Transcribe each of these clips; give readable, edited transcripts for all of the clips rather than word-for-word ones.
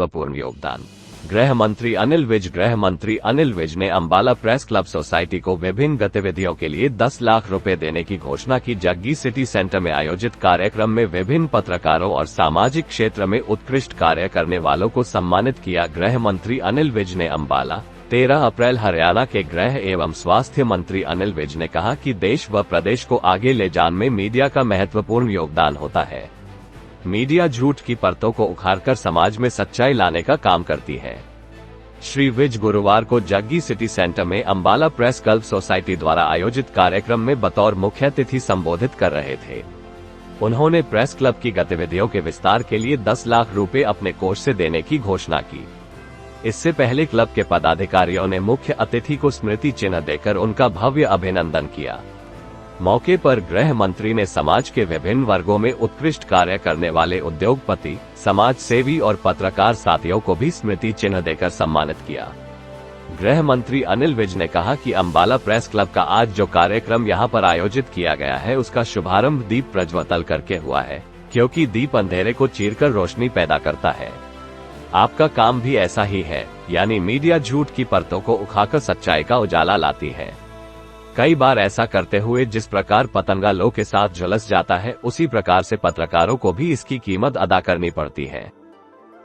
महत्वपूर्ण योगदान। गृह मंत्री अनिल विज ने अंबाला प्रेस क्लब सोसाइटी को विभिन्न गतिविधियों के लिए 10 लाख रुपए देने की घोषणा की। जग्गी सिटी सेंटर में आयोजित कार्यक्रम में विभिन्न पत्रकारों और सामाजिक क्षेत्र में उत्कृष्ट कार्य करने वालों को सम्मानित किया। गृह मंत्री अनिल विज ने अंबाला 13 अप्रैल। हरियाणा के गृह एवं स्वास्थ्य मंत्री अनिल विज ने कहा कि देश व प्रदेश को आगे ले जाने में मीडिया का महत्वपूर्ण योगदान होता है। मीडिया झूठ की परतों को उखाड़कर समाज में सच्चाई लाने का काम करती है। श्री विज गुरुवार को जग्गी सिटी सेंटर में अंबाला प्रेस क्लब सोसाइटी द्वारा आयोजित कार्यक्रम में बतौर मुख्य अतिथि संबोधित कर रहे थे। उन्होंने प्रेस क्लब की गतिविधियों के विस्तार के लिए 10 लाख रुपए अपने कोष से देने की घोषणा की। इससे पहले क्लब के पदाधिकारियों ने मुख्य अतिथि को स्मृति चिन्ह देकर उनका भव्य अभिनंदन किया। मौके पर गृह मंत्री ने समाज के विभिन्न वर्गों में उत्कृष्ट कार्य करने वाले उद्योगपति, समाज सेवी और पत्रकार साथियों को भी स्मृति चिन्ह देकर सम्मानित किया। गृह मंत्री अनिल विज ने कहा कि अंबाला प्रेस क्लब का आज जो कार्यक्रम यहां पर आयोजित किया गया है उसका शुभारंभ दीप प्रज्वतल करके हुआ है, क्योंकि दीप अंधेरे को चीरकर रोशनी पैदा करता है। आपका काम भी ऐसा ही है, यानी मीडिया झूठ की परतों को उखाड़कर सच्चाई का उजाला लाती है। कई बार ऐसा करते हुए जिस प्रकार पतंगा लो के साथ झुलस जाता है, उसी प्रकार से पत्रकारों को भी इसकी कीमत अदा करनी पड़ती है।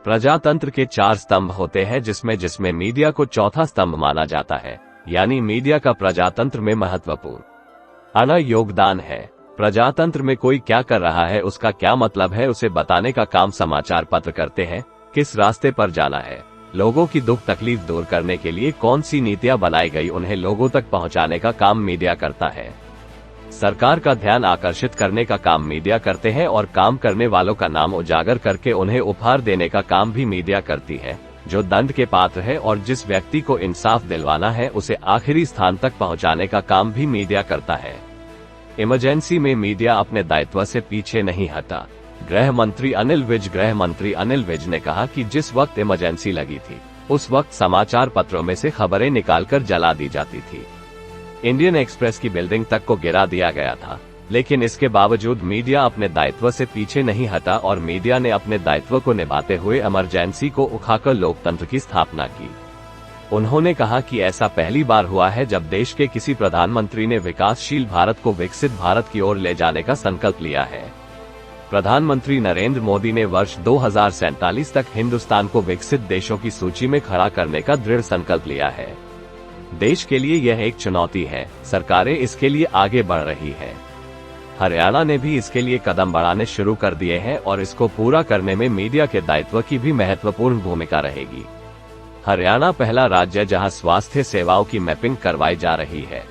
प्रजातंत्र के 4 स्तंभ होते हैं, जिसमें मीडिया को चौथा स्तंभ माना जाता है, यानी मीडिया का प्रजातंत्र में महत्वपूर्ण योगदान है। प्रजातंत्र में कोई क्या कर रहा है, उसका क्या मतलब है, उसे बताने का काम समाचार पत्र करते हैं। किस रास्ते पर जाना है, लोगों की दुख तकलीफ दूर करने के लिए कौन सी नीतियां बनाई गई, उन्हें लोगों तक पहुंचाने का काम मीडिया करता है। सरकार का ध्यान आकर्षित करने का काम मीडिया करते हैं और काम करने वालों का नाम उजागर करके उन्हें उपहार देने का काम भी मीडिया करती है। जो दंड के पात्र है और जिस व्यक्ति को इंसाफ दिलवाना है उसे आखिरी स्थान तक पहुंचाने का काम भी मीडिया करता है। इमरजेंसी में मीडिया अपने दायित्व से पीछे नहीं हटा। गृह मंत्री अनिल विज ने कहा कि जिस वक्त इमरजेंसी लगी थी उस वक्त समाचार पत्रों में से खबरें निकालकर जला दी जाती थी। इंडियन एक्सप्रेस की बिल्डिंग तक को गिरा दिया गया था, लेकिन इसके बावजूद मीडिया अपने दायित्व से पीछे नहीं हटा और मीडिया ने अपने दायित्व को निभाते हुए इमरजेंसी को उखाड़कर लोकतंत्र की स्थापना की। उन्होंने कहा कि ऐसा पहली बार हुआ है जब देश के किसी प्रधानमंत्री ने विकासशील भारत को विकसित भारत की ओर ले जाने का संकल्प लिया है। प्रधानमंत्री नरेंद्र मोदी ने वर्ष 2047 तक हिंदुस्तान को विकसित देशों की सूची में खड़ा करने का दृढ़ संकल्प लिया है। देश के लिए यह एक चुनौती है, सरकारें इसके लिए आगे बढ़ रही है। हरियाणा ने भी इसके लिए कदम बढ़ाने शुरू कर दिए हैं और इसको पूरा करने में मीडिया के दायित्व की भी महत्वपूर्ण भूमिका रहेगी। हरियाणा पहला राज्य है जहां स्वास्थ्य सेवाओं की मैपिंग करवाई जा रही है।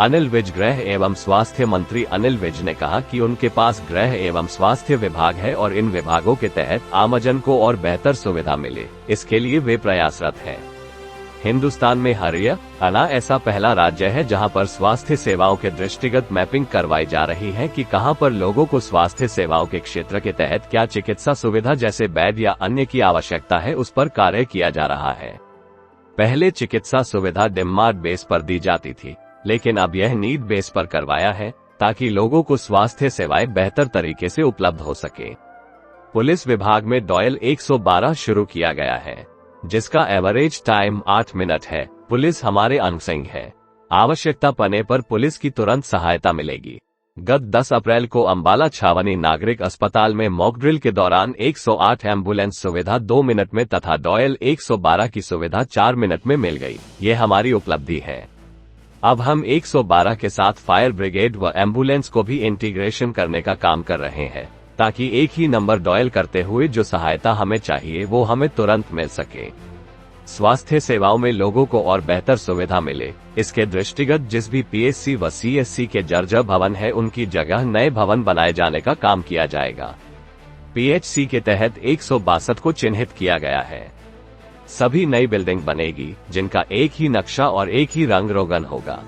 गृह एवं स्वास्थ्य मंत्री अनिल विज ने कहा कि उनके पास गृह एवं स्वास्थ्य विभाग है और इन विभागों के तहत आमजन को और बेहतर सुविधा मिले, इसके लिए वे प्रयासरत हैं। हिंदुस्तान में हरियाणा ऐसा पहला राज्य है जहां पर स्वास्थ्य सेवाओं के दृष्टिगत मैपिंग करवाई जा रही है कि कहां पर लोगों को स्वास्थ्य सेवाओं के क्षेत्र के तहत क्या चिकित्सा सुविधा जैसे बेड या अन्य की आवश्यकता है, उस पर कार्य किया जा रहा है। पहले चिकित्सा सुविधा डिमांड बेस पर दी जाती थी, लेकिन अब यह नीड बेस पर करवाया है ताकि लोगों को स्वास्थ्य सेवाएं बेहतर तरीके से उपलब्ध हो सके। पुलिस विभाग में डॉयल 112 शुरू किया गया है, जिसका एवरेज टाइम 8 मिनट है। पुलिस हमारे अंग है, आवश्यकता पड़ने पर पुलिस की तुरंत सहायता मिलेगी। गत 10 अप्रैल को अंबाला छावनी नागरिक अस्पताल में मॉक ड्रिल के दौरान 108 एम्बुलेंस सुविधा 2 मिनट में तथा डॉयल 112 की सुविधा 4 मिनट में मिल गई। ये हमारी उपलब्धि है। अब हम 112 के साथ फायर ब्रिगेड व एम्बुलेंस को भी इंटीग्रेशन करने का काम कर रहे हैं, ताकि एक ही नंबर डॉयल करते हुए जो सहायता हमें चाहिए वो हमें तुरंत मिल सके। स्वास्थ्य सेवाओं में लोगों को और बेहतर सुविधा मिले, इसके दृष्टिगत जिस भी पीएचसी व सीएचसी के जर्जर भवन है उनकी जगह नए भवन बनाए जाने का काम किया जाएगा। पीएचसी के तहत 162 को चिन्हित किया गया है। सभी नई बिल्डिंग बनेगी जिनका एक ही नक्शा और एक ही रंग रोगन होगा।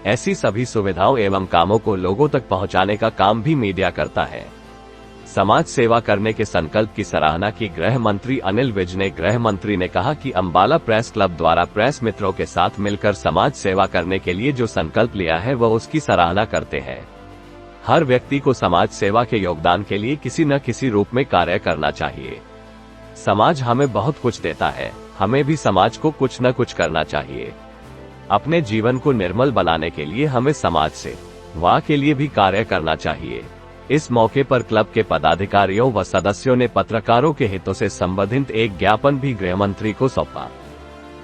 ऐसी सभी सुविधाओं एवं कामों को लोगों तक पहुंचाने का काम भी मीडिया करता है। समाज सेवा करने के संकल्प की सराहना की गृह मंत्री अनिल विज ने। गृह मंत्री ने कहा कि अंबाला प्रेस क्लब द्वारा प्रेस मित्रों के साथ मिलकर समाज सेवा करने के लिए जो संकल्प लिया है वह उसकी सराहना करते हैं। हर व्यक्ति को समाज सेवा के योगदान के लिए किसी न किसी रूप में कार्य करना चाहिए। समाज हमें बहुत कुछ देता है, हमें भी समाज को कुछ न कुछ करना चाहिए। अपने जीवन को निर्मल बनाने के लिए हमें समाज सेवा के लिए भी कार्य करना चाहिए। इस मौके पर क्लब के पदाधिकारियों व सदस्यों ने पत्रकारों के हितों से संबंधित एक ज्ञापन भी गृह मंत्री को सौंपा।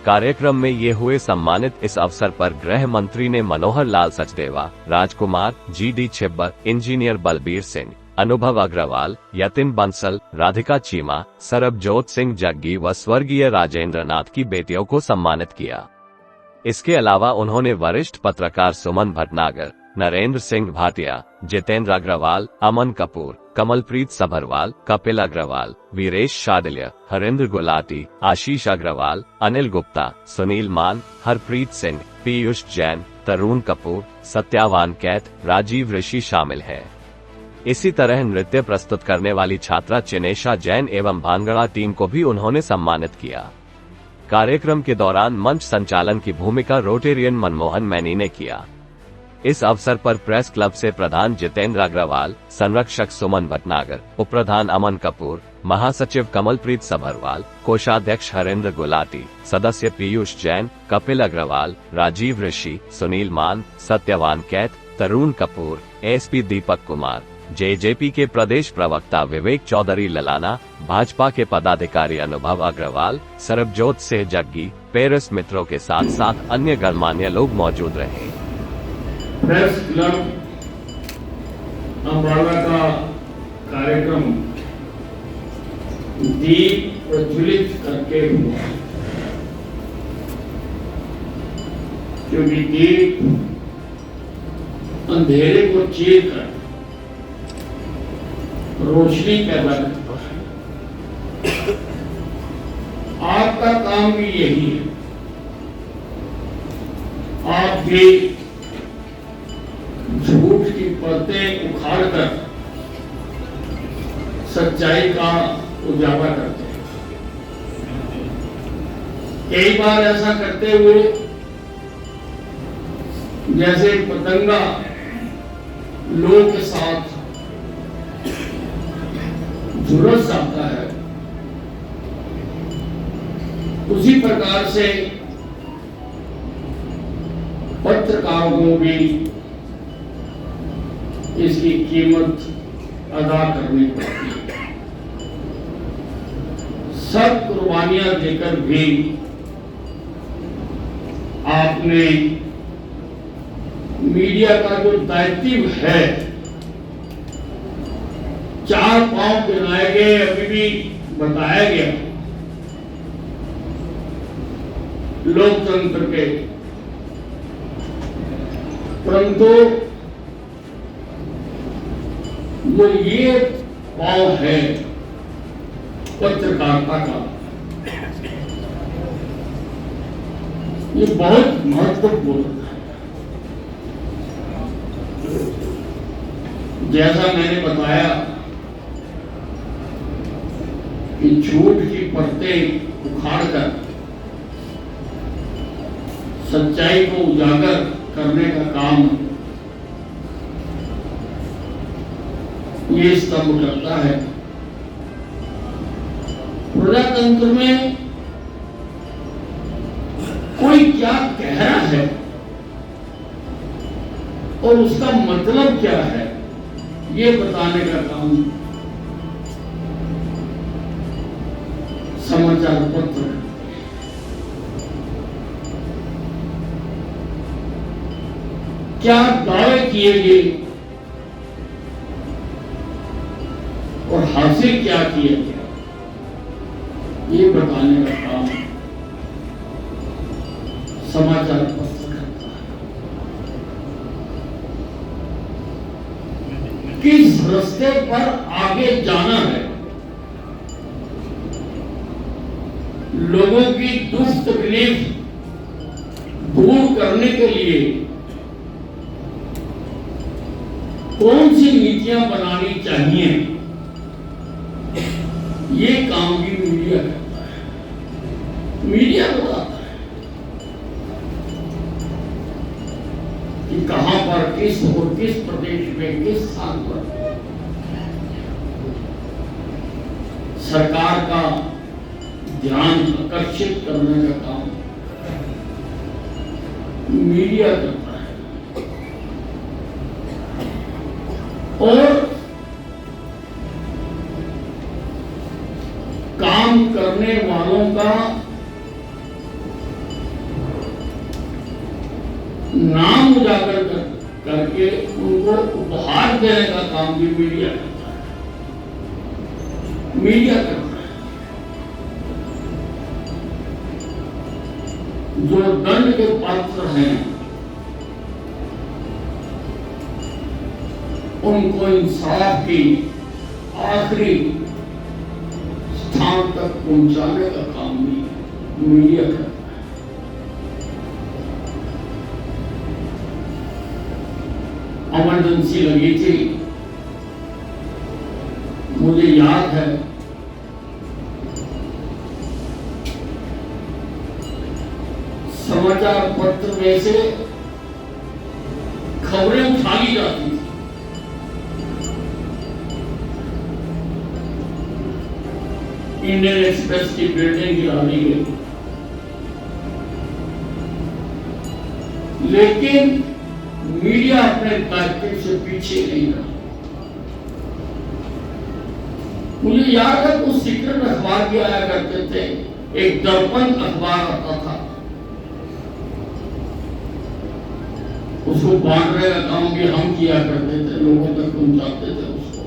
कार्यक्रम में ये हुए सम्मानित। इस अवसर पर गृह मंत्री ने मनोहर लाल सचदेवा, राजकुमार, GD छिब्बर, इंजीनियर बलबीर सिंह, अनुभव अग्रवाल, यतिन बंसल, राधिका चीमा, सरबजोत सिंह जग्गी व स्वर्गीय राजेंद्र नाथ की बेटियों को सम्मानित किया। इसके अलावा उन्होंने वरिष्ठ पत्रकार सुमन भटनागर, नरेंद्र सिंह भाटिया, जितेंद्र अग्रवाल, अमन कपूर, कमलप्रीत सभरवाल, कपिल अग्रवाल, वीरेश शादिल्य, हरेंद्र गुलाटी, आशीष अग्रवाल, अनिल गुप्ता, सुनील मान, हरप्रीत सिंह, पीयूष जैन, तरुण कपूर, सत्यावान कैथ, राजीव ऋषि शामिल हैं। इसी तरह नृत्य प्रस्तुत करने वाली छात्रा चिनेशा जैन एवं भांगड़ा टीम को भी उन्होंने सम्मानित किया। कार्यक्रम के दौरान मंच संचालन की भूमिका रोटेरियन मनमोहन मैनी ने किया। इस अवसर पर प्रेस क्लब से प्रधान जितेंद्र अग्रवाल, संरक्षक सुमन भटनागर, उप प्रधान अमन कपूर, महासचिव कमलप्रीत सभरवाल, कोषाध्यक्ष हरेंद्र गुलाटी, सदस्य पीयूष जैन, कपिल अग्रवाल, राजीव ऋषि, सुनील मान, Satyavan cath, Tarun Kapoor, SP Deepak Kumar, JJP के प्रदेश प्रवक्ता विवेक चौधरी ललाना, भाजपा के पदाधिकारी अनुभव अग्रवाल, सरबजोत सिंह जग्गी, पेरिस मित्रों के साथ साथ अन्य गणमान्य लोग मौजूद रहे। प्रेस क्लब अम्बाला का कार्यक्रम दीप प्रज्वलित करके हुआ, क्योंकि दीप अंधेरे को चीर कर रोशनी पैदा करता है। आपका काम भी यही है। आप भी झूठ की परतें उखाड़कर सच्चाई का उजागर करते हैं। कई बार ऐसा करते हुए जैसे पतंगा लोग के साथ झुलस जाता है, उसी प्रकार से पत्रकारों को भी इसकी कीमत अदा करनी पड़ती है। सब कुर्बानियां देकर भी आपने मीडिया का जो दायित्व है, चार पांव गिनाए गए, अभी भी बताया गया लोकतंत्र के, परंतु जो ये पाव है पत्रकारिता का, ये बहुत महत्वपूर्ण है। जैसा मैंने बताया कि झूठ की परतें उखाड़कर सच्चाई को उजागर करने का काम ये स्तंभ करता है। प्रजातंत्र में कोई क्या कह रहा है और उसका मतलब क्या है, ये बताने का काम समाचार पत्र है। क्या दावे किए गए और हासिल क्या किया गया, ये बताने का काम समाचार पत्र करता है। किस रास्ते पर आगे जाना है, लोगों की दुख तकलीफ दूर करने के लिए कौन सी नीतियां बनानी चाहिए, ये काम भी मीडिया करता है। मीडिया बताता है कि कहां पर किस और किस प्रदेश में किस स्थान पर सरकार का ध्यान आकर्षित करने का काम मीडिया करता है और काम करने वालों का नाम उजागर करके उनको उपहार देने का काम भी मीडिया करता है। मीडिया करता है जो दंड के पात्र हैं उनको इंसाफ की आखिरी स्थान तक पहुंचाने का काम भी मीडिया करता है। इमरजेंसी लगी थी, मुझे याद है समाचार पत्र में से खबरें उठा ली जाती थी। इंडियन एक्सप्रेस की बिल्डिंग गिरा दी गई, लेकिन मीडिया अपने दायित्व से पीछे नहीं रहा। मुझे याद है कुछ सीक्रेट अखबार भी आया करते थे, एक दर्पण अखबार आता था, उसको बांटने का काम भी हम किया करते थे, लोगों तक पहुंचाते थे उसको।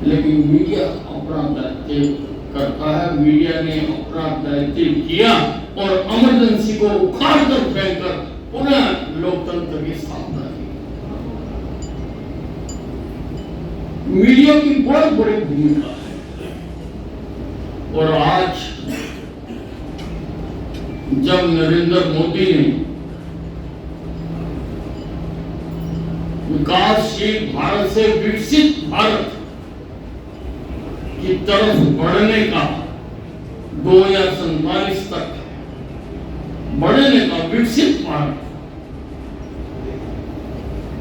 लेकिन मीडिया अपना दायित्व करता है, मीडिया ने अपना दायित्व किया और इमरजेंसी को उखाड़ कर फेंककर पुनः लोकतंत्र की स्थापना की। मीडिया की बहुत बड़ी भूमिका है और आज जब नरेंद्र मोदी ने विकासशील भारत से विकसित भारत की तरफ बढ़ने का 2047 तक बढ़ने का विकसित भारत,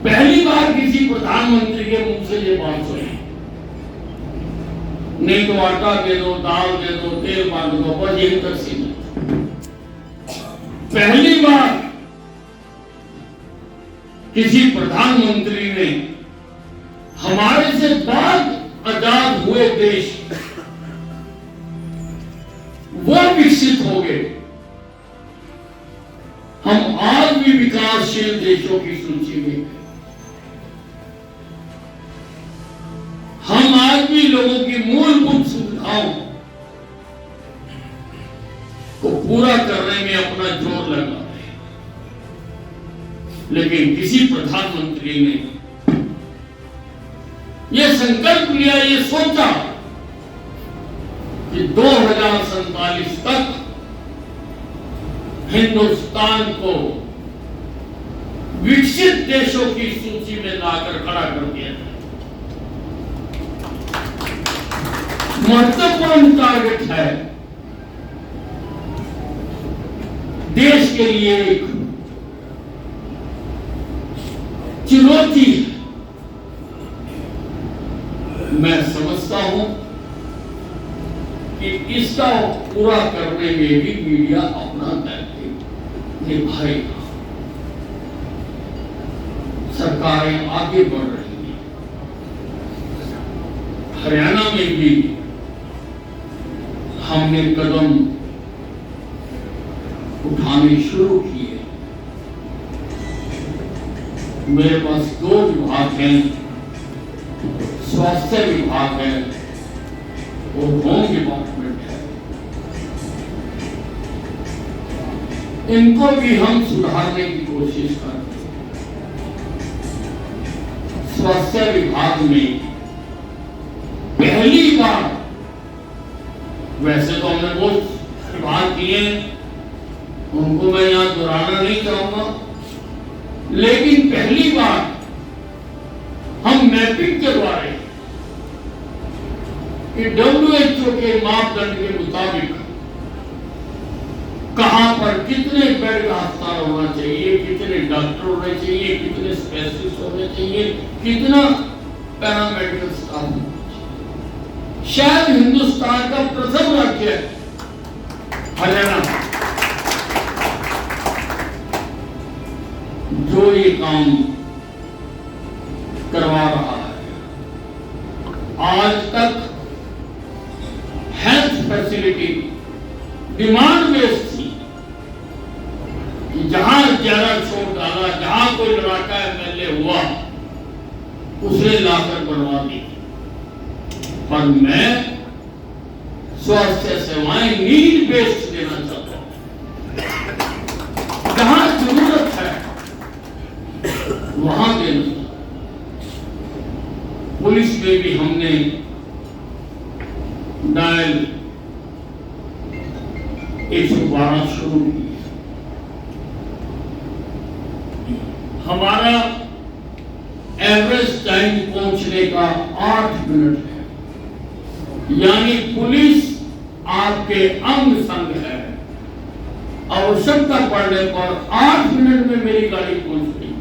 पहली बार किसी प्रधानमंत्री के मुंह से ये बात सुनी। नहीं तो आटा दे दो, दाल दे दो, तेल बांट दो, बस यही तक सीमित। पहली बार किसी प्रधानमंत्री ने हमारे से बाद आजाद हुए देश वो विकसित हो गए, हम आज भी विकासशील देशों की सूची में हैं। हम आज भी लोगों की मूलभूत सुविधाओं को पूरा करने में अपना जोर लगा रहे हैं, लेकिन किसी प्रधानमंत्री ने यह संकल्प लिया, ये सोचा कि 2047 तक हिंदुस्तान को विकसित देशों की सूची में लाकर खड़ा कर दिया जाए। महत्वपूर्ण टारगेट है, देश के लिए एक चुनौती है। मैं समझता हूं कि इसका पूरा करने में भी मीडिया अपना दायित्व निभाएगा। सरकारें आगे बढ़ रही हैं, हरियाणा में भी हमने कदम उठाने शुरू किए। मेरे पास 2 विभाग हैं, स्वास्थ्य विभाग है और होम डिपार्टमेंट है। इनको भी हम सुधारने की कोशिश कर रहे हैं। स्वास्थ्य विभाग में पहली बार, वैसे तो हमने बहुत विभाग किए, उनको मैं यहां दोहराना नहीं चाहूंगा, लेकिन पहली बार हम मैपिंग करवा रहे हैं कि WHO के मापदंड के मुताबिक कहां पर कितने बेड का अस्पताल होना चाहिए, कितने डॉक्टर होने चाहिए, कितने स्पेशलिस्ट होने चाहिए, कितना पैरामेडिकल स्टाफ होना चाहिए। शायद हिंदुस्तान का प्रथम राज्य है हरियाणा जो ये काम करवा रहा है। आज तक हेल्थ फैसिलिटी डिमांड बेस्ड थी कि जहां ज्यादा छोड़ डाला, जहां कोई लड़ाका एमएलए हुआ उसे लाकर बनवा दी। पर मैं स्वास्थ्य सेवाएं नीड बेस्ड देना चाहता हूं, जहां जरूरत है वहां देना। पुलिस में भी हमने डायल 112 शुरू की। हमारा एवरेज टाइम पहुंचने का 8 मिनट है, यानी पुलिस आपके अंग संग है। आवश्यकता पड़ने पर 8 मिनट में मेरी गाड़ी पहुंच गई।